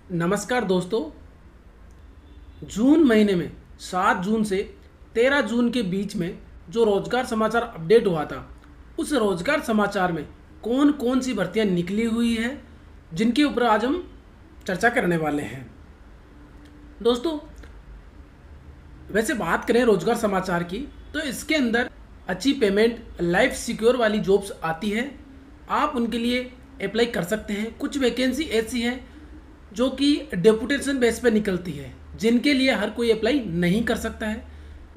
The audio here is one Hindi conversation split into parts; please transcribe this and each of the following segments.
नमस्कार दोस्तों। जून महीने में 7 जून से 13 जून के बीच में जो रोजगार समाचार अपडेट हुआ था, उस रोजगार समाचार में कौन कौन सी भर्तियां निकली हुई है, जिनके ऊपर आज हम चर्चा करने वाले हैं। दोस्तों, वैसे बात करें रोजगार समाचार की, तो इसके अंदर अच्छी पेमेंट, लाइफ सिक्योर वाली जॉब्स आती है। आप उनके लिए अप्लाई कर सकते हैं। कुछ वैकेंसी ऐसी है जो कि डेपुटेशन बेस पे निकलती है, जिनके लिए हर कोई अप्लाई नहीं कर सकता है।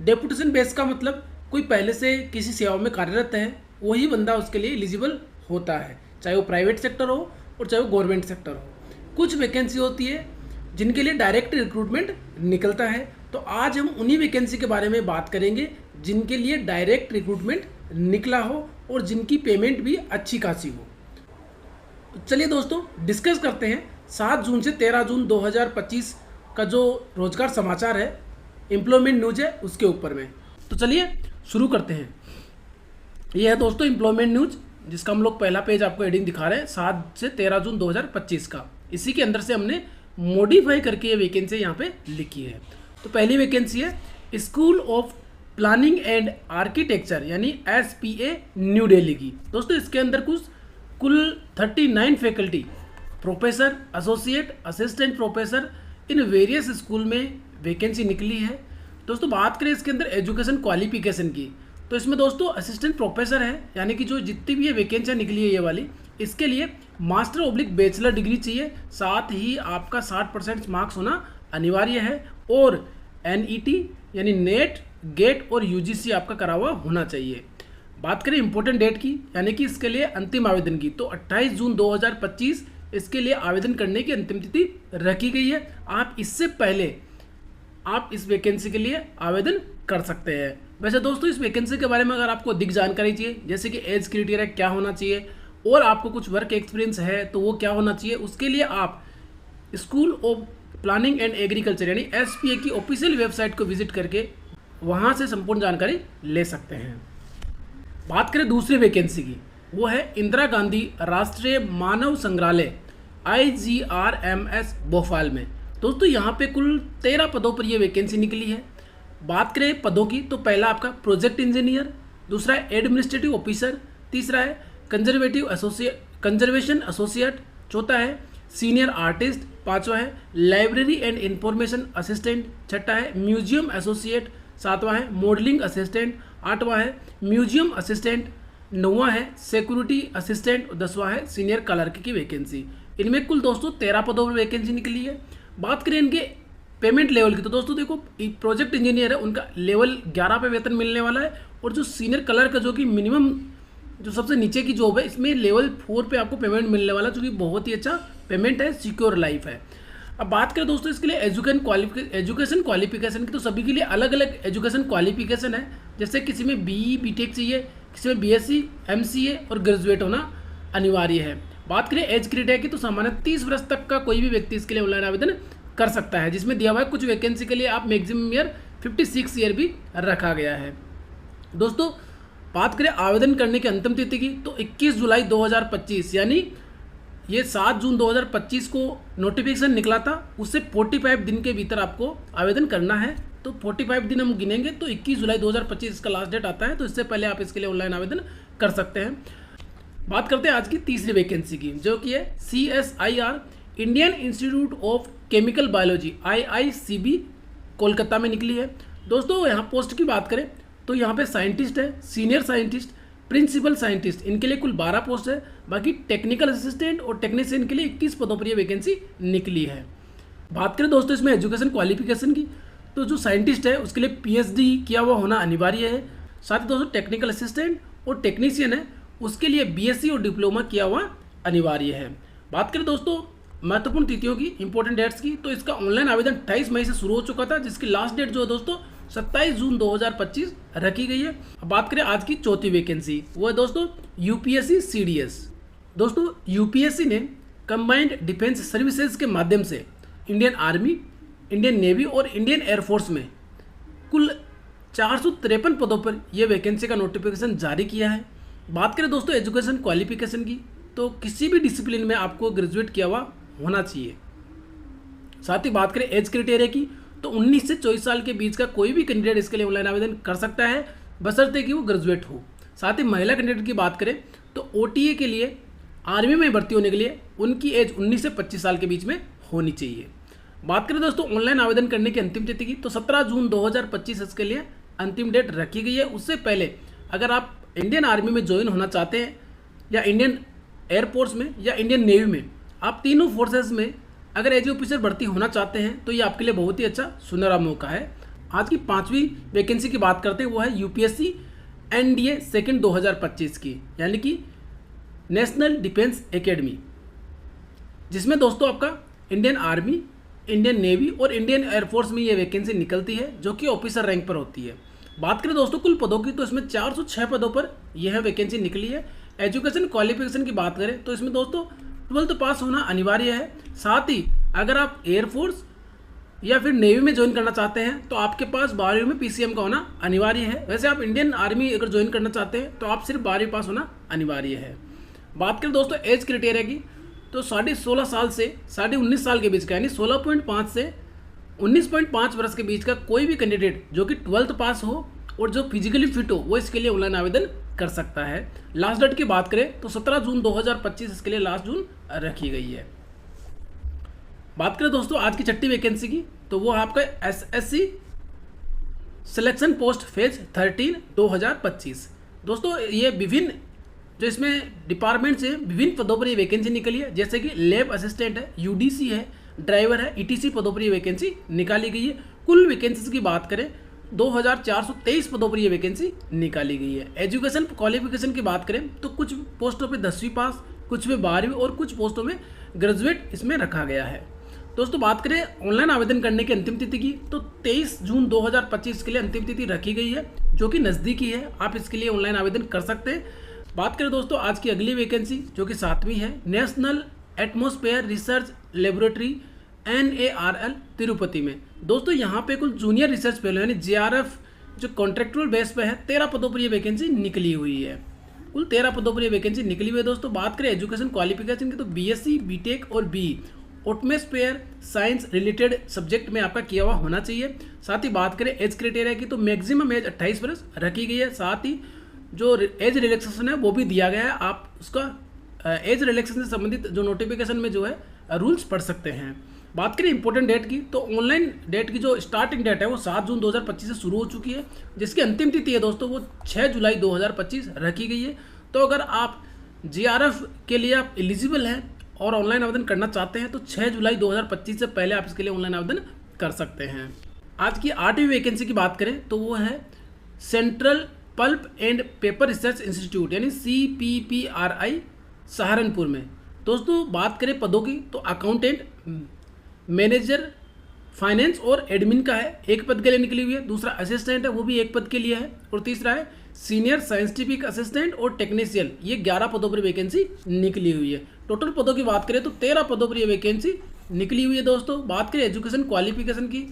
डेपुटेशन बेस का मतलब कोई पहले से किसी सेवा में कार्यरत है, वही बंदा उसके लिए एलिजिबल होता है, चाहे वो प्राइवेट सेक्टर हो और चाहे वो गवर्नमेंट सेक्टर हो। कुछ वैकेंसी होती है जिनके लिए डायरेक्ट रिक्रूटमेंट निकलता है। तो आज हम उन्हीं वैकेंसी के बारे में बात करेंगे जिनके लिए डायरेक्ट रिक्रूटमेंट निकला हो और जिनकी पेमेंट भी अच्छी खासी हो। तो चलिए दोस्तों, डिस्कस करते हैं 7 जून से 13 जून 2025 का जो रोजगार समाचार है, एम्प्लॉयमेंट न्यूज है, उसके ऊपर में। तो चलिए शुरू करते हैं। यह है दोस्तों एम्प्लॉयमेंट न्यूज, जिसका हम लोग पहला पेज आपको हेडिंग दिखा रहे हैं 7 से 13 जून 2025 का। इसी के अंदर से हमने मॉडिफाई करके ये वैकेंसी यहाँ पे लिखी है। तो पहली वैकेंसी है school of planning and architecture यानी SPA न्यू दिल्ली की। दोस्तों, इसके अंदर कुल 39 faculty, professor, associate, assistant professor in various school में वैकेंसी निकली है। दोस्तों, बात करें इसके अंदर एजुकेशन क्वालिफिकेशन की, तो इसमें दोस्तों असिस्टेंट प्रोफेसर है, यानी कि जो जितनी भी ये वैकेंसियाँ निकली है ये वाली, इसके लिए मास्टर ऑब्लिक बैचलर डिग्री चाहिए। साथ ही आपका 60% मार्क्स होना अनिवार्य है और NET यानी नेट, गेट और UGC आपका करा हुआ होना चाहिए। बात करें इंपॉर्टेंट डेट की, यानी कि इसके लिए अंतिम आवेदन की, तो 28 जून 2025 इसके लिए आवेदन करने की अंतिम तिथि रखी गई है। आप इससे पहले आप इस वैकेंसी के लिए आवेदन कर सकते हैं। वैसे दोस्तों, इस वैकेंसी के बारे में अगर आपको अधिक जानकारी चाहिए, जैसे कि एज क्राइटेरिया क्या होना चाहिए और आपको कुछ वर्क एक्सपीरियंस है तो वो क्या होना चाहिए, उसके लिए आप school of planning and agriculture यानी SPA की ऑफिशियल वेबसाइट को विजिट करके वहाँ से संपूर्ण जानकारी ले सकते हैं। बात करें दूसरी वैकेंसी की, वो है इंदिरा गांधी राष्ट्रीय मानव संग्रहालय IGRMS भोपाल में। दोस्तों, यहाँ पे कुल 13 पदों पर ये वैकेंसी निकली है। बात करें पदों की, तो पहला आपका प्रोजेक्ट इंजीनियर, दूसरा है एडमिनिस्ट्रेटिव ऑफिसर, तीसरा है कंजर्वेशन एसोसिएट, चौथा है सीनियर आर्टिस्ट, पांचवा है लाइब्रेरी एंड इंफॉर्मेशन असिस्टेंट, छठा है म्यूजियम एसोसिएट, सातवां है मॉडलिंग असिस्टेंट, आठवां है म्यूजियम असिस्टेंट, नौवां है सिक्योरिटी असिस्टेंट और 10वां है सीनियर क्लर्क की वैकेंसी। इनमें कुल दोस्तों 13 पदों पर वैकेंसी निकली है। बात करें इनके पेमेंट लेवल की, तो दोस्तों देखो, प्रोजेक्ट इंजीनियर है उनका लेवल 11 पे वेतन मिलने वाला है, और जो सीनियर क्लर्क है जो कि मिनिमम जो सबसे नीचे की जॉब है, इसमें लेवल 4 पे आपको पेमेंट मिलने वाला है, जो कि बहुत ही अच्छा पेमेंट है, सिक्योर लाइफ है। अब बात करें दोस्तों इसके लिए एजुकेशन क्वालिफिकेशन की, तो सभी के लिए अलग अलग एजुकेशन क्वालिफिकेशन है। जैसे किसी में BE BTech चाहिए, किसी में BSc MCA और ग्रेजुएट होना अनिवार्य है। बात करें एज क्राइटेरिया की, तो सामान्य 30 वर्ष तक का कोई भी व्यक्ति इसके लिए ऑनलाइन आवेदन कर सकता है, जिसमें दिया हुआ है कुछ वैकेंसी के लिए आप मैक्सिमम ईयर 56 ईयर भी रखा गया है। दोस्तों, बात करें आवेदन करने की अंतिम तिथि की, तो 21 जुलाई 2025 यानी ये 7 जून 2025 को नोटिफिकेशन निकला था, उससे 45 दिन के भीतर आपको आवेदन करना है। तो 45 दिन हम गिनेंगे तो 21 जुलाई 2025 इसका लास्ट डेट आता है, तो इससे पहले आप इसके लिए ऑनलाइन आवेदन कर सकते हैं। बात करते हैं आज की तीसरी वैकेंसी की, जो कि है CSIR Indian institute of chemical biology IICB Kolkata में निकली है। दोस्तों, यहाँ पोस्ट की बात करें तो यहाँ पे साइंटिस्ट है, सीनियर साइंटिस्ट, प्रिंसिपल साइंटिस्ट, इनके लिए कुल 12 पोस्ट है। बाकी टेक्निकल असिस्टेंट और टेक्नीशियन के लिए 21 पदों पर यह वैकेंसी निकली है। बात करें दोस्तों इसमें एजुकेशन क्वालिफिकेशन की, तो जो साइंटिस्ट है उसके लिए PhD किया हुआ होना अनिवार्य है। साथ ही दोस्तों टेक्निकल असिस्टेंट और टेक्नीशियन है, उसके लिए BSc और डिप्लोमा किया हुआ अनिवार्य है। बात करें दोस्तों महत्वपूर्ण तिथियों की, इंपॉर्टेंट डेट्स की, तो इसका ऑनलाइन आवेदन 28 मई से शुरू हो चुका था, जिसकी लास्ट डेट जो है दोस्तों 27 जून 2025 रखी गई है। अब बात करें आज की चौथी वैकेंसी, वो है दोस्तों UPSC CDS। दोस्तों, UPSC ने कंबाइंड डिफेंस सर्विसेज के माध्यम से इंडियन आर्मी, इंडियन नेवी और इंडियन एयरफोर्स में कुल 453 पदों पर यह वैकेंसी का नोटिफिकेशन जारी किया है। बात करें दोस्तों एजुकेशन क्वालिफिकेशन की, तो किसी भी डिसिप्लिन में आपको ग्रेजुएट किया हुआ होना चाहिए। साथ ही बात करें एज क्राइटेरिया की, तो 19 से 24 साल के बीच का कोई भी कैंडिडेट इसके लिए ऑनलाइन आवेदन कर सकता है, बशर्ते कि वो ग्रेजुएट हो। साथ ही महिला कैंडिडेट की बात करें तो OTA के लिए आर्मी में भर्ती होने के लिए उनकी एज 19 से 25 साल के बीच में होनी चाहिए। बात करें दोस्तों ऑनलाइन आवेदन करने की अंतिम तिथि की, तो 17 जून 2025 इसके लिए अंतिम डेट रखी गई है। उससे पहले अगर आप इंडियन आर्मी में ज्वाइन होना चाहते हैं या इंडियन एयरफोर्स में या इंडियन नेवी में, आप तीनों फोर्सेस में अगर एज ऑफिसर भर्ती होना चाहते हैं तो ये आपके लिए बहुत ही अच्छा सुनहरा मौका है। आज की 5वीं वैकेंसी की बात करते हैं, वो है UPSC NDA सेकेंड 2025 की, यानी कि नेशनल डिफेंस एकेडमी, जिसमें दोस्तों आपका इंडियन आर्मी, इंडियन नेवी और इंडियन एयरफोर्स में ये वैकेंसी निकलती है, जो कि ऑफिसर रैंक पर होती है। बात करें दोस्तों कुल पदों की, तो इसमें 406 पदों पर यह वैकेंसी निकली है। एजुकेशन क्वालिफिकेशन की बात करें तो इसमें दोस्तों 12th पास होना अनिवार्य है। साथ ही अगर आप एयरफोर्स या फिर नेवी में ज्वाइन करना चाहते हैं तो आपके पास 12वीं में PCM का होना अनिवार्य है। वैसे आप इंडियन आर्मी अगर ज्वाइन करना चाहते हैं तो आप सिर्फ 12वीं पास होना अनिवार्य है। बात करें दोस्तों एज क्राइटेरिया की, तो 16.5 साल से 19.5 साल के बीच का, यानी 16.5 से 19.5 वर्ष के बीच का कोई भी कैंडिडेट जो कि 12th पास हो और जो फिजिकली फिट हो, वो इसके लिए ऑनलाइन आवेदन कर सकता है। लास्ट डेट की बात करें तो 17 जून 2025 इसके लिए लास्ट जून रखी गई है। बात करें दोस्तों आज की 6ठी वैकेंसी की, तो वो आपका SSC सिलेक्शन पोस्ट फेज 13 2025। दोस्तों ये विभिन्न जो इसमें डिपार्टमेंट से विभिन्न पदों पर ये वैकेंसी निकली है, जैसे कि लैब असिस्टेंट है, UDC है, ड्राइवर है, ETC पदों पर ये वैकेंसी निकाली गई है। कुल वैकेंसीज की बात करें 2423 पदों पर ये वैकेंसी निकाली गई है। एजुकेशन क्वालिफिकेशन की बात करें तो कुछ पोस्टों पे 10वीं पास, कुछ में 12वीं और कुछ पोस्टों में ग्रेजुएट इसमें रखा गया है। दोस्तों बात करें ऑनलाइन आवेदन करने की अंतिम तिथि की, तो 23 जून 2025 के लिए अंतिम तिथि रखी गई है, जो कि नज़दीकी है, आप इसके लिए ऑनलाइन आवेदन कर सकते हैं। बात करें दोस्तों आज की अगली वैकेंसी जो कि 7वीं है, national atmosphere research laboratory NARL Tirupati में। दोस्तों यहाँ पे कुल जूनियर रिसर्च फेलो यानी JRF जो कॉन्ट्रेक्चुअल बेस पे है 13 पदों पर ये वैकेंसी निकली हुई है। कुल 13 पदों पर ये वैकेंसी निकली हुई है। दोस्तों बात करें एजुकेशन क्वालिफिकेशन की, तो BSc BTech और BE atmosphere science related subject में आपका किया हुआ होना चाहिए। साथ ही बात करें एज क्राइटेरिया की, तो मैक्सिमम एज 28 वर्ष रखी गई है। साथ ही जो एज रिलैक्सेशन है वो भी दिया गया है, आप उसका एज रिलैक्सेशन से संबंधित जो नोटिफिकेशन में जो है रूल्स पढ़ सकते हैं। बात करें इंपॉर्टेंट डेट की, तो ऑनलाइन डेट की जो स्टार्टिंग डेट है वो 7 जून 2025 से शुरू हो चुकी है, जिसकी अंतिम तिथि है दोस्तों वो 6 जुलाई 2025 रखी गई है। तो अगर आप JRF के लिए आप एलिजिबल हैं और ऑनलाइन आवेदन करना चाहते हैं तो 6 जुलाई 2025 से पहले आप इसके लिए ऑनलाइन आवेदन कर सकते हैं। आज की 8वीं वैकेंसी की बात करें तो वो है central pulp and paper research institute यानी CPPRI सहारनपुर में। दोस्तों बात करें पदों की, तो अकाउंटेंट, मैनेजर फाइनेंस और एडमिन का है, एक पद के लिए निकली हुई है। दूसरा असिस्टेंट है, वो भी एक पद के लिए है। और तीसरा है सीनियर साइंटिफिक असिस्टेंट और टेक्नीशियन, ये 11 पदों पर वैकेंसी निकली हुई है। टोटल पदों की बात करें तो 13 पदों पर ये वैकेंसी निकली हुई है। दोस्तों बात करें एजुकेशन क्वालिफिकेशन की,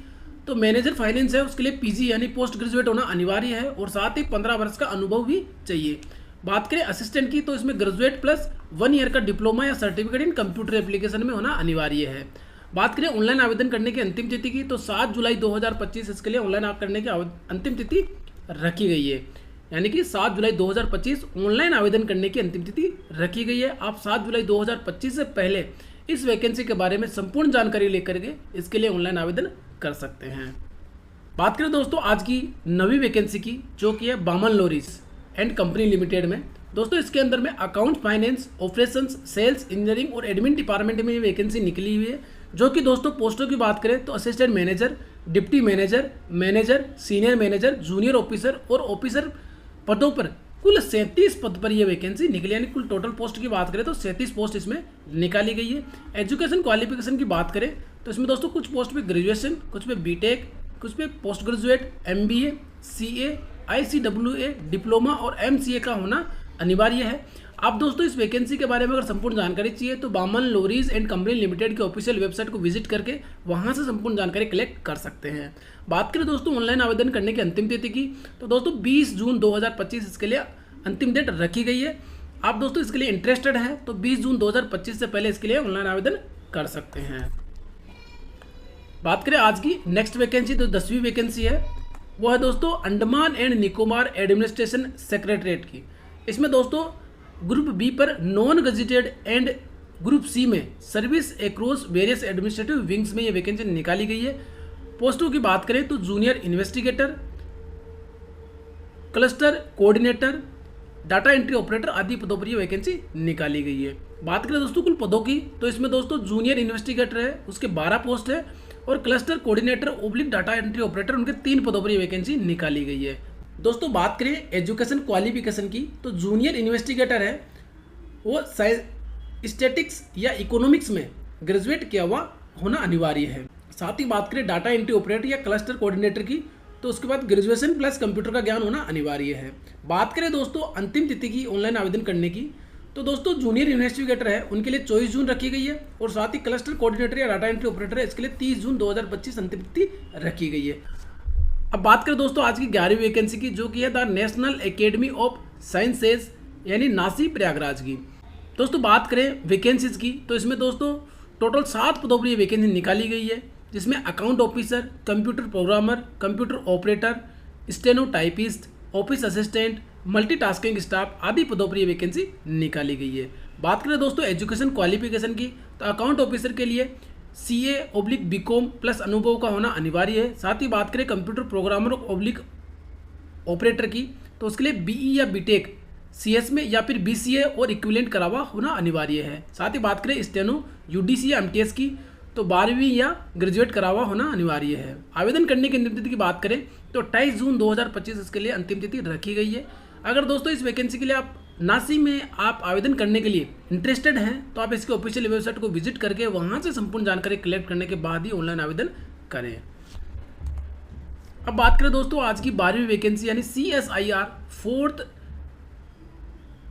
तो मैनेजर फाइनेंस है उसके लिए PG यानी पोस्ट ग्रेजुएट होना अनिवार्य है और साथ ही 15 वर्ष का अनुभव भी चाहिए। बात करें असिस्टेंट की, तो इसमें ग्रेजुएट प्लस 1 ईयर का डिप्लोमा या सर्टिफिकेट इन कंप्यूटर एप्लीकेशन में होना अनिवार्य है। बात करें ऑनलाइन आवेदन करने की अंतिम तिथि की, तो 7 जुलाई 2025 इसके लिए ऑनलाइन करने की अंतिम तिथि रखी गई है, यानी कि 7 जुलाई 2025 ऑनलाइन आवेदन करने की अंतिम तिथि रखी गई है। आप 7 जुलाई 2025 से पहले इस वैकेंसी के बारे में संपूर्ण जानकारी लेकर के इसके लिए ऑनलाइन आवेदन कर सकते हैं। बात करें दोस्तों आज की 9वीं वैकेंसी की, जो कि है Balmer Lawrie and company limited में। दोस्तों इसके अंदर में account, finance, operations, sales, engineering और एडमिन डिपार्टमेंट में ये वैकेंसी निकली हुई है। जो कि दोस्तों पोस्टों की बात करें तो assistant manager, deputy manager, manager, senior manager, junior officer और ऑफिसर पदों पर कुल 37 पद पर यह वैकेंसी निकली, यानी कुल टोटल पोस्ट की बात करें तो 37 पोस्ट इसमें निकाली गई है। एजुकेशन क्वालिफिकेशन की बात करें तो इसमें दोस्तों कुछ पोस्ट पे ग्रेजुएशन, कुछ पे BTech, कुछ पे post graduate, MBA, CA, ICWA, diploma और MCA का होना अनिवार्य है। आप दोस्तों इस वैकेंसी के बारे में अगर संपूर्ण जानकारी चाहिए तो बामन लॉरीज एंड कंपनी लिमिटेड के ऑफिशियल वेबसाइट को विजिट करके वहां से संपूर्ण जानकारी कलेक्ट कर सकते हैं। बात करें दोस्तों ऑनलाइन आवेदन करने की अंतिम तिथि की, तो दोस्तों 20 जून 2025 इसके लिए अंतिम डेट रखी गई है। आप दोस्तों इसके लिए इंटरेस्टेड हैं तो 20 जून 2025 से पहले इसके लिए ऑनलाइन आवेदन कर सकते हैं। बात करें आज की नेक्स्ट वैकेंसी, तो 10वीं वैकेंसी है, वो है दोस्तों Andaman and Nicobar administration secretariat की। इसमें दोस्तों ग्रुप बी पर non gazetted and group C में service across various administrative wings में ये वैकेंसी निकाली गई है। पोस्टों की बात करें तो junior investigator, cluster coordinator, data entry operator आदि पदों पर ये वैकेंसी निकाली गई है। बात करें दोस्तों कुल पदों की, तो इसमें दोस्तों जूनियर इन्वेस्टिगेटर है, उसके 12 पोस्ट है, और cluster coordinator oblique data entry operator उनके 3 पदों पर ये वैकेंसी निकाली गई है। दोस्तों बात करें एजुकेशन क्वालिफिकेशन की, तो जूनियर इन्वेस्टिगेटर है वो स्टैटिक्स या इकोनॉमिक्स में ग्रेजुएट किया हुआ होना अनिवार्य है। साथ ही बात करें डाटा एंट्री ऑपरेटर या क्लस्टर कोऑर्डिनेटर की, तो उसके बाद ग्रेजुएशन प्लस कंप्यूटर का ज्ञान होना अनिवार्य है। बात करें दोस्तों अंतिम तिथि की ऑनलाइन आवेदन करने की, तो दोस्तों जूनियर इन्वेस्टिगेटर है उनके लिए 24 जून रखी गई है, और साथ ही क्लस्टर कोऑर्डिनेटर या डाटा एंट्री ऑपरेटर है इसके लिए 30 जून 2025 अंतिम तिथि रखी गई है। अब बात करें दोस्तों आज की 11वीं वैकेंसी की, जो कि है the national academy of sciences यानी नासी प्रयागराज की। दोस्तों बात करें वैकेंसीज की, तो इसमें दोस्तों टोटल 7 पदों पर ये वैकेंसी निकाली गई है, जिसमें account officer, computer programmer, computer operator, stenotypist, office assistant, multitasking staff आदि पदों पर ये वैकेंसी निकाली गई है। बात करें दोस्तों एजुकेशन क्वालिफिकेशन की, तो अकाउंट ऑफिसर के लिए CA/BCom प्लस अनुभव का होना अनिवार्य है। साथ ही बात करें कंप्यूटर प्रोग्रामर/ ऑपरेटर की, तो उसके लिए BE या BTech CS में या फिर BCA और इक्विवेलेंट करा हुआ होना अनिवार्य है। साथ ही बात करें स्टेनो UDC या MTS की, तो 12वीं या ग्रेजुएट करा हुआ होना अनिवार्य है। आवेदन करने की अंतिम तिथि की बात करें तो 28 जून 2025 इसके लिए अंतिम तिथि रखी गई है। अगर दोस्तों इस वैकेंसी के लिए आप नासी में आप आवेदन करने के लिए इंटरेस्टेड हैं, तो आप इसके ऑफिशियल वेबसाइट को विजिट करके वहां से संपूर्ण जानकारी कलेक्ट करने के बाद ही ऑनलाइन आवेदन करें। अब बात करें दोस्तों आज की 12वीं वैकेंसी यानी CSIR 4th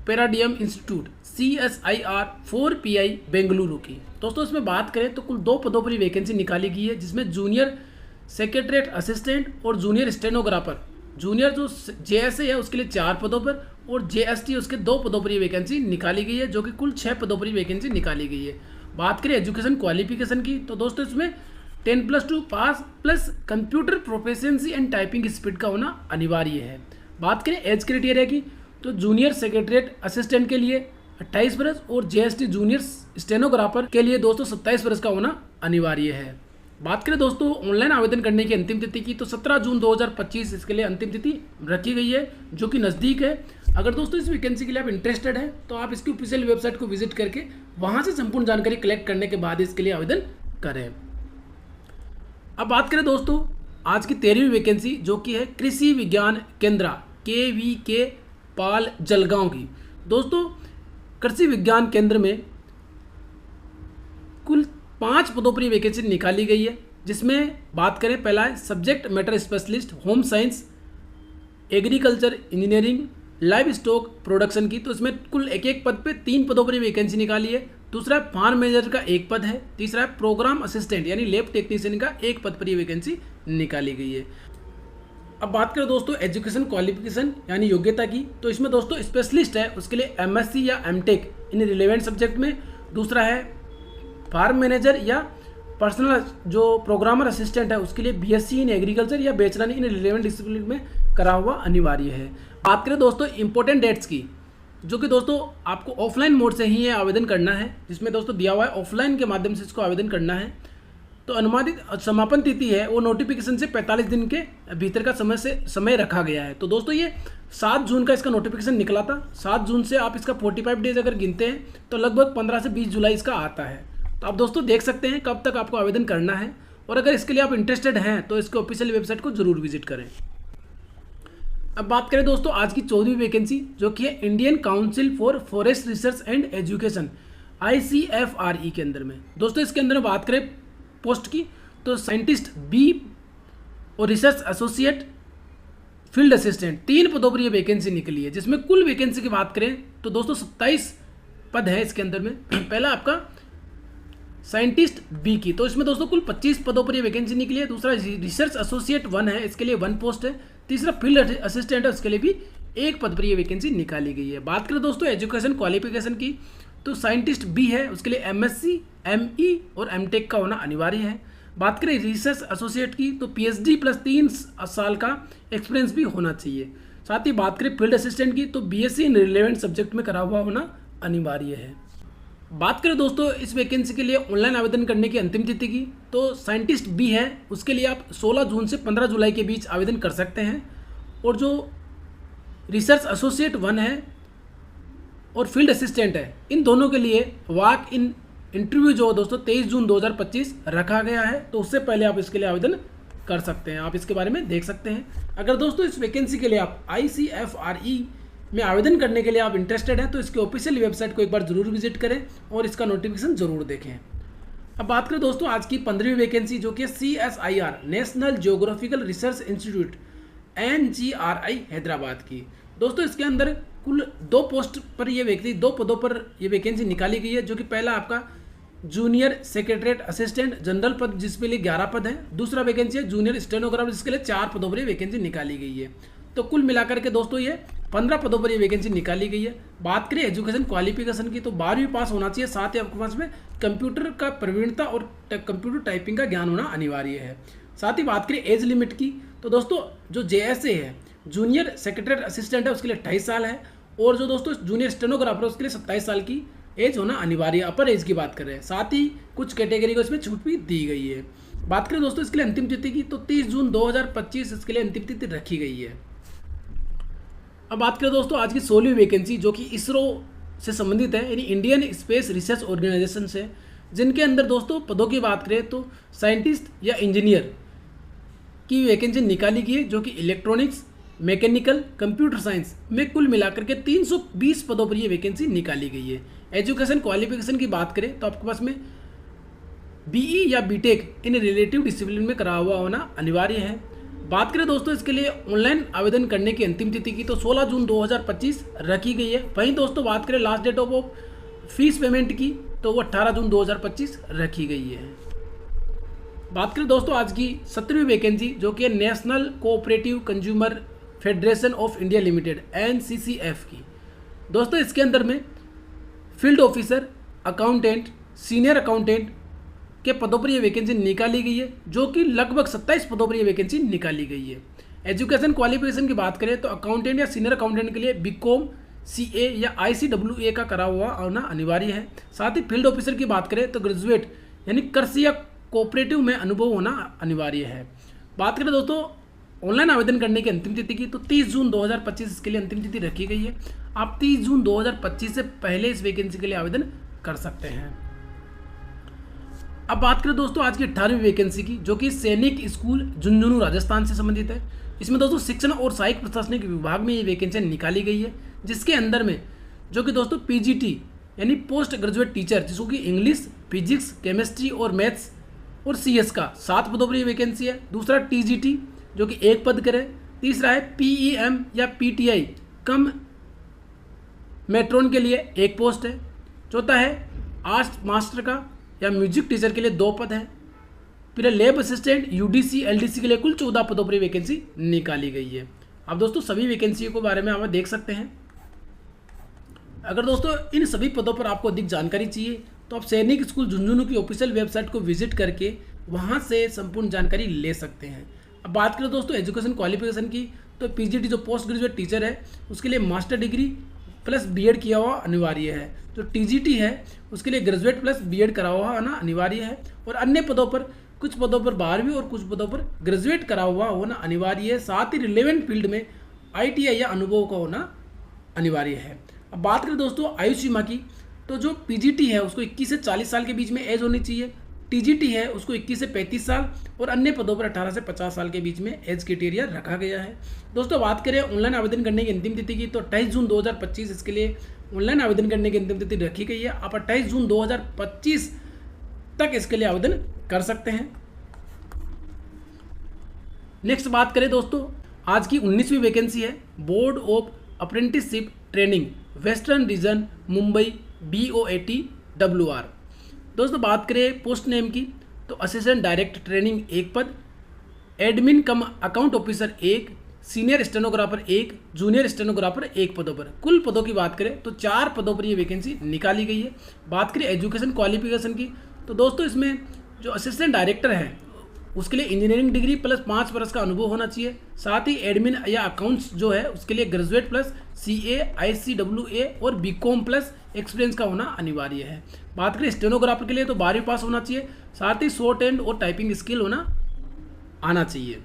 paradigm institute CSIR 4PI Bengaluru की। दोस्तों इसमें बात करें तो कुल 2 पदों पर वैकेंसी निकाली गई है, जिसमें जूनियर सेक्रेटरीट असिस्टेंट और जूनियर स्टेनोग्राफर। जूनियर जो JSA है उसके लिए 4 पदों पर, और JST उसके 2 पदों पर वैकेंसी निकाली गई है, जो कि कुल 6 पदों पर वैकेंसी निकाली गई है। बात करें एजुकेशन क्वालिफिकेशन की, तो दोस्तों इसमें 10+2 pass plus computer proficiency and typing speed का होना अनिवार्य है। बात करें एज क्राइटेरिया की, तो जूनियर सेक्रेटरीट असिस्टेंट के लिए 28 वर्ष और JST जूनियर स्टेनोग्राफर के लिए दोस्तों 27 वर्ष का होना अनिवार्य है। बात करें दोस्तों ऑनलाइन आवेदन करने की अंतिम तिथि की, तो 17 जून 2025 इसके लिए अंतिम तिथि रखी गई है, जो कि नज़दीक है। अगर दोस्तों इस वैकेंसी के लिए आप इंटरेस्टेड हैं, तो आप इसकी ऑफिशियल वेबसाइट को विजिट करके वहां से संपूर्ण जानकारी कलेक्ट करने के बाद इसके लिए आवेदन करें। अब बात करें दोस्तों आज की 13वीं वैकेंसी, जो कि है कृषि विज्ञान केंद्र KVK पाल जलगांव की। दोस्तों कृषि विज्ञान केंद्र में कुल 5 पदों पर वैकेंसी निकाली गई है, जिसमें बात करें पहला है subject matter specialist home science, agriculture engineering, live stock production की। तो इसमें कुल एक पद पे 3 पदों पर वैकेंसी निकाली है। दूसरा है फार्म मैनेजर का 1 पद है। तीसरा है प्रोग्राम असिस्टेंट यानी लैब टेक्नीशियन का 1 पद पर वैकेंसी निकाली गई है। अब बात करें दोस्तों एजुकेशन क्वालिफिकेशन यानी योग्यता की, तो इसमें दोस्तों स्पेशलिस्ट है उसके लिए MSc या MTech इन रिलेवेंट सब्जेक्ट में। दूसरा है फार्म मैनेजर या पर्सनल जो प्रोग्रामर असिस्टेंट है उसके लिए BSc इन एग्रीकल्चर या बैचलर इन रिलेवेंट डिसिप्लिन में करा हुआ अनिवार्य है। बात करें दोस्तों इंपॉर्टेंट डेट्स की, जो कि दोस्तों आपको ऑफलाइन मोड से ही ये आवेदन करना है, जिसमें दोस्तों दिया हुआ है ऑफलाइन के माध्यम से इसको आवेदन करना है। तो अनुमानित समापन तिथि है वो नोटिफिकेशन से 45 दिन के भीतर का समय रखा गया है। तो दोस्तों ये 7 जून का इसका नोटिफिकेशन निकला था। 7 जून से आप इसका 45 डेज अगर गिनते हैं तो लगभग 15 से 20 जुलाई इसका आता है। तो आप दोस्तों देख सकते हैं कब तक आपको आवेदन करना है, और अगर इसके लिए आप इंटरेस्टेड हैं तो इसके ऑफिशियल वेबसाइट को जरूर विजिट करें। अब बात करें दोस्तों आज की 14वीं वैकेंसी, जो कि है Indian council for forest research and education ICFRE के अंदर में। दोस्तों इसके अंदर बात करें पोस्ट की, तो साइंटिस्ट B और रिसर्च एसोसिएट फील्ड असिस्टेंट 3 पदों पर ये वैकेंसी निकली है, जिसमें कुल वैकेंसी की बात करें तो दोस्तों 27 पद है इसके अंदर में। पहला आपका साइंटिस्ट B की, तो इसमें दोस्तों कुल 25 पदों पर ये वैकेंसी निकली है। दूसरा रिसर्च एसोसिएट 1 है, इसके लिए 1 पोस्ट है। तीसरा फील्ड असिस्टेंट है, उसके लिए भी 1 पद पर ये वैकेंसी निकाली गई है। बात करें दोस्तों एजुकेशन क्वालिफिकेशन की, तो साइंटिस्ट B है, उसके लिए MSc ME और MTech का होना अनिवार्य है। बात करें रिसर्च एसोसिएट की तो पीएचडी प्लस 3 साल का एक्सपीरियंस भी होना चाहिए। साथ ही बात करें फील्ड असिस्टेंट की तो बीएससी इन रिलेवेंट सब्जेक्ट में करा हुआ होना अनिवार्य है। बात करें दोस्तों इस वैकेंसी के लिए ऑनलाइन आवेदन करने की अंतिम तिथि की तो साइंटिस्ट बी है उसके लिए आप 16 जून से 15 जुलाई के बीच आवेदन कर सकते हैं, और जो रिसर्च एसोसिएट 1 है और फील्ड असिस्टेंट है इन दोनों के लिए वॉक इन इंटरव्यू जो दोस्तों 23 जून 2025 रखा गया है, तो उससे पहले आप इसके लिए आवेदन कर सकते हैं। आप इसके बारे में देख सकते हैं। अगर दोस्तों इस वैकेंसी के लिए आप ICFRE में आवेदन करने के लिए आप इंटरेस्टेड हैं तो इसके ऑफिशियल वेबसाइट को एक बार जरूर विजिट करें और इसका नोटिफिकेशन जरूर देखें। अब बात करें दोस्तों आज की 15वीं वैकेंसी जो कि CSIR national geographical research institute NGRI Hyderabad की। दोस्तों इसके अंदर कुल 2 पोस्ट पर ये वैकेंसी 2 पदों पर ये वैकेंसी निकाली गई है, जो कि पहला आपका जूनियर सेक्रेटरीट असिस्टेंट जनरल पद जिसके लिए 11 पद है, दूसरा वैकेंसी है जूनियर स्टेनोग्राफर जिसके लिए 4 पदों पर ये वैकेंसी निकाली गई है। तो कुल मिलाकर के दोस्तों ये 15 पदों पर ये वैकेंसी निकाली गई है। बात करें एजुकेशन क्वालिफिकेशन की तो 12वीं पास होना चाहिए, साथ ही आपके पास में कंप्यूटर का प्रवीणता और कंप्यूटर टाइपिंग का ज्ञान होना अनिवार्य है। साथ ही बात करें एज लिमिट की तो दोस्तों जो JSA है जूनियर सेक्रेटरीट असिस्टेंट है उसके लिए 28 साल है, और जो दोस्तों जूनियर स्टेनोग्राफर है उसके लिए 27 साल की एज होना अनिवार्य है। अपर एज की बात कर रहे हैं, साथ ही कुछ कैटेगरी को इसमें छूट भी दी गई है। बात करें दोस्तों इसके लिए अंतिम तिथि की तो 30 जून 2025 इसके लिए अंतिम तिथि रखी गई है। अब बात करें दोस्तों आज की 16वीं वैकेंसी जो कि इसरो से संबंधित है, यानी इंडियन स्पेस रिसर्च ऑर्गेनाइजेशन से, जिनके अंदर दोस्तों पदों की बात करें तो साइंटिस्ट या इंजीनियर की वैकेंसी निकाली गई है, जो कि इलेक्ट्रॉनिक्स मैकेनिकल कंप्यूटर साइंस में कुल मिलाकर के 320 पदों पर ये वैकेंसी निकाली गई है। एजुकेशन क्वालिफिकेशन की बात करें तो आपके पास में BE या BTech इन रिलेटिव डिसिप्लिन में करा हुआ होना अनिवार्य है। बात करें दोस्तों इसके लिए ऑनलाइन आवेदन करने की अंतिम तिथि की तो 16 जून 2025 रखी गई है। वहीं दोस्तों बात करें last date of fees payment की तो वो 18 जून 2025 रखी गई है। बात करें दोस्तों आज की 17वीं वैकेंसी जो कि national cooperative consumer federation of India limited NCCF की। दोस्तों इसके अंदर में field officer, accountant, senior accountant के पदों पर ये वैकेंसी निकाली गई है, जो कि लगभग 27 पदों पर ये वैकेंसी निकाली गई है। एजुकेशन क्वालिफिकेशन की बात करें तो अकाउंटेंट या सीनियर अकाउंटेंट के लिए BCom CA या ICWA का करा हुआ होना अनिवार्य है। साथ ही फील्ड ऑफिसर की बात करें तो ग्रेजुएट यानी कृषि या कोऑपरेटिव में अनुभव होना अनिवार्य है। बात करें दोस्तों ऑनलाइन आवेदन करने की अंतिम तिथि की तो 30 जून 2025 इसके लिए अंतिम तिथि रखी गई है। आप 30 जून 2025 से पहले इस वैकेंसी के लिए आवेदन कर सकते हैं। अब बात करें दोस्तों आज की 18वीं वैकेंसी की जो कि सैनिक स्कूल झुंझुनू राजस्थान से संबंधित है। इसमें दोस्तों शिक्षण और सहायक प्रशासनिक विभाग में ये वैकेंसी निकाली गई है, जिसके अंदर में जो कि दोस्तों PGT यानी पोस्ट ग्रेजुएट टीचर जिसको कि इंग्लिश, फिजिक्स, केमिस्ट्री और मैथ्स और CS का 7 पदों पर ये वैकेंसी है। दूसरा TGT जो कि 1 पद करे। तीसरा है PEM या PTI कम मेट्रोन के लिए 1 पोस्ट है। चौथा है आर्ट्स मास्टर का या म्यूजिक टीचर के लिए 2 पद है। फिर लैब असिस्टेंट UDC LDC के लिए कुल 14 पदों पर वैकेंसी निकाली गई है। अब दोस्तों सभी वैकेंसी के बारे में आप देख सकते हैं। अगर दोस्तों इन सभी पदों पर आपको अधिक जानकारी चाहिए तो आप सैनिक स्कूल झुंझुनू की ऑफिशियल वेबसाइट को विजिट करके वहां से संपूर्ण जानकारी ले सकते हैं। अब बात करें दोस्तों एजुकेशन क्वालिफिकेशन की तो PGT जो पोस्ट ग्रेजुएट टीचर है उसके लिए मास्टर डिग्री प्लस B.Ed किया हुआ अनिवार्य है। जो TGT है उसके लिए ग्रेजुएट प्लस B.Ed करा हुआ होना अनिवार्य है। और अन्य पदों पर कुछ पदों पर 12वीं और कुछ पदों पर ग्रेजुएट करा हुआ होना अनिवार्य है। साथ ही रिलेवेंट फील्ड में ITI या अनुभव का होना अनिवार्य है। अब बात करें दोस्तों आयु सीमा की तो जो PGT है उसको 21 से 40 साल के बीच में एज होनी चाहिए। TGT है उसको 21 से 35 साल और अन्य पदों पर 18 से 50 साल के बीच में एज क्राइटेरिया रखा गया है। दोस्तों बात करें ऑनलाइन आवेदन करने की अंतिम तिथि की तो 28 जून 2025 इसके लिए ऑनलाइन आवेदन करने की अंतिम तिथि रखी गई है। आप 28 जून 2025 तक इसके लिए आवेदन कर सकते हैं। नेक्स्ट बात करें दोस्तों आज की 19वीं वैकेंसी है board of apprenticeship training western region Mumbai BOAT WR। दोस्तों बात करें पोस्ट नेम की तो असिस्टेंट डायरेक्टर ट्रेनिंग 1 पद, admin cum account officer 1, senior stenographer 1, junior stenographer 1 पदों पर। कुल पदों की बात करें तो 4 पदों पर ये वैकेंसी निकाली गई है। बात करें एजुकेशन क्वालिफिकेशन की तो दोस्तों इसमें जो असिस्टेंट डायरेक्टर है उसके लिए इंजीनियरिंग डिग्री प्लस 5 वर्ष का अनुभव होना चाहिए। साथ ही एडमिन या अकाउंट्स जो है उसके लिए ग्रेजुएट प्लस CA ICWA और BCom प्लस एक्सपीरियंस का होना अनिवार्य है। बात करें स्टेनोग्राफर के लिए तो 12वीं पास होना चाहिए। साथ ही शॉर्ट हैंड और टाइपिंग स्किल होना आना चाहिए।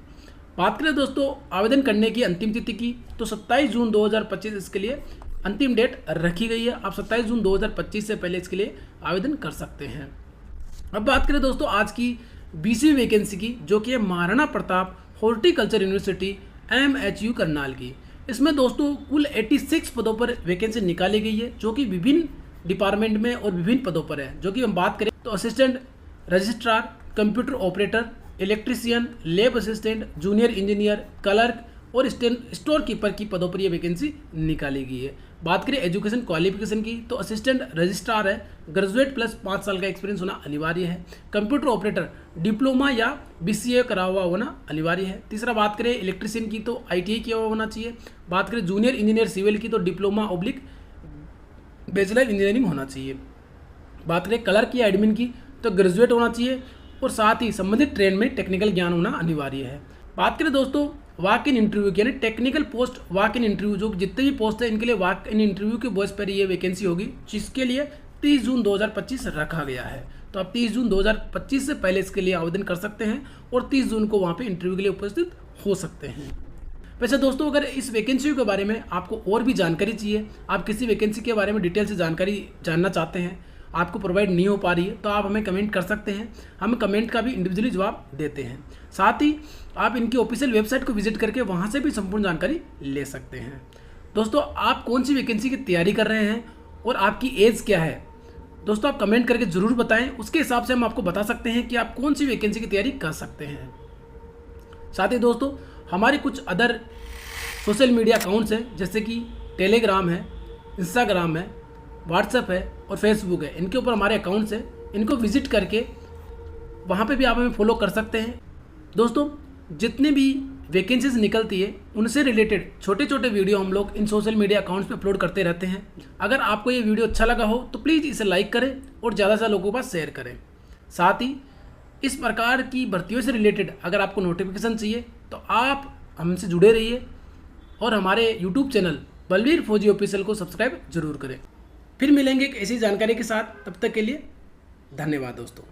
बात करें दोस्तों आवेदन करने की अंतिम तिथि की तो 27 जून 2025 इसके लिए अंतिम डेट रखी गई है। आप 27 जून 2025 से पहले इसके लिए आवेदन कर सकते हैं। अब बात करें दोस्तों आज की 20वीं वैकेंसी की, जो कि है Maharana Pratap horticulture university MHU Karnal की। इसमें दोस्तों कुल 86 पदों पर वैकेंसी निकाली गई है, जो कि विभिन्न डिपार्टमेंट में और विभिन्न पदों पर है। जो कि हम बात करें तो assistant registrar, computer operator, electrician, lab assistant, junior engineer, clerk और स्टोर कीपर की पदों पर यह वैकेंसी निकाली गई है। बात करें एजुकेशन क्वालिफिकेशन की तो असिस्टेंट रजिस्ट्रार है, ग्रेजुएट प्लस 5 साल का एक्सपीरियंस होना अनिवार्य है। कंप्यूटर ऑपरेटर डिप्लोमा या BCA करा हुआ होना अनिवार्य है। तीसरा बात करें इलेक्ट्रीशियन की तो ITI किया हुआ होना चाहिए। बात करें जूनियर इंजीनियर सिविल की तो डिप्लोमा / बैचलर इंजीनियरिंग होना चाहिए। बात करें क्लर्क या एडमिन की तो ग्रेजुएट होना चाहिए और साथ ही संबंधित ट्रेड में टेक्निकल ज्ञान होना अनिवार्य है। बात करें दोस्तों वॉक इन इंटरव्यू की, यानी technical post walk in interview, जो जितने भी पोस्ट है इनके लिए वॉक इन इंटरव्यू के बेस पर ये वैकेंसी होगी, जिसके लिए 30 जून 2025 रखा गया है। तो आप 30 जून 2025 से पहले इसके लिए आवेदन कर सकते हैं और 30 जून को वहाँ पे इंटरव्यू के लिए उपस्थित हो सकते हैं। वैसे दोस्तों अगर इस वैकेंसी के बारे में आपको और भी जानकारी चाहिए, आप किसी वैकेंसी के बारे में डिटेल से जानकारी जानना चाहते हैं, आपको प्रोवाइड नहीं हो पा रही है, तो आप हमें कमेंट कर सकते हैं। हम कमेंट का भी इंडिविजुअली जवाब देते हैं। साथ ही आप इनकी ऑफिशियल वेबसाइट को विजिट करके वहाँ से भी संपूर्ण जानकारी ले सकते हैं। दोस्तों आप कौन सी वैकेंसी की तैयारी कर रहे हैं और आपकी एज क्या है, दोस्तों आप कमेंट करके ज़रूर बताएं। उसके हिसाब से हम आपको बता सकते हैं कि आप कौन सी वैकेंसी की तैयारी कर सकते हैं। साथ ही दोस्तों हमारे कुछ अदर सोशल मीडिया अकाउंट्स हैं, जैसे कि टेलीग्राम है, इंस्टाग्राम है, व्हाट्सएप है और फेसबुक है। इनके ऊपर हमारे अकाउंट्स हैं, इनको विजिट करके वहाँ पे भी आप हमें फॉलो कर सकते हैं। दोस्तों जितने भी वैकेंसीज निकलती है उनसे रिलेटेड छोटे छोटे वीडियो हम लोग इन सोशल मीडिया अकाउंट्स पे अपलोड करते रहते हैं। अगर आपको ये वीडियो अच्छा लगा हो तो प्लीज़ इसे लाइक करें और ज़्यादा से ज़्यादा लोगों के पास शेयर करें। साथ ही इस प्रकार की भर्तियों से रिलेटेड अगर आपको नोटिफिकेशन चाहिए तो आप हमसे जुड़े रहिए और हमारे यूट्यूब चैनल बलवीर फौजी ऑफिशियल को सब्सक्राइब जरूर करें। फिर मिलेंगे एक ऐसी जानकारी के साथ, तब तक के लिए धन्यवाद दोस्तों।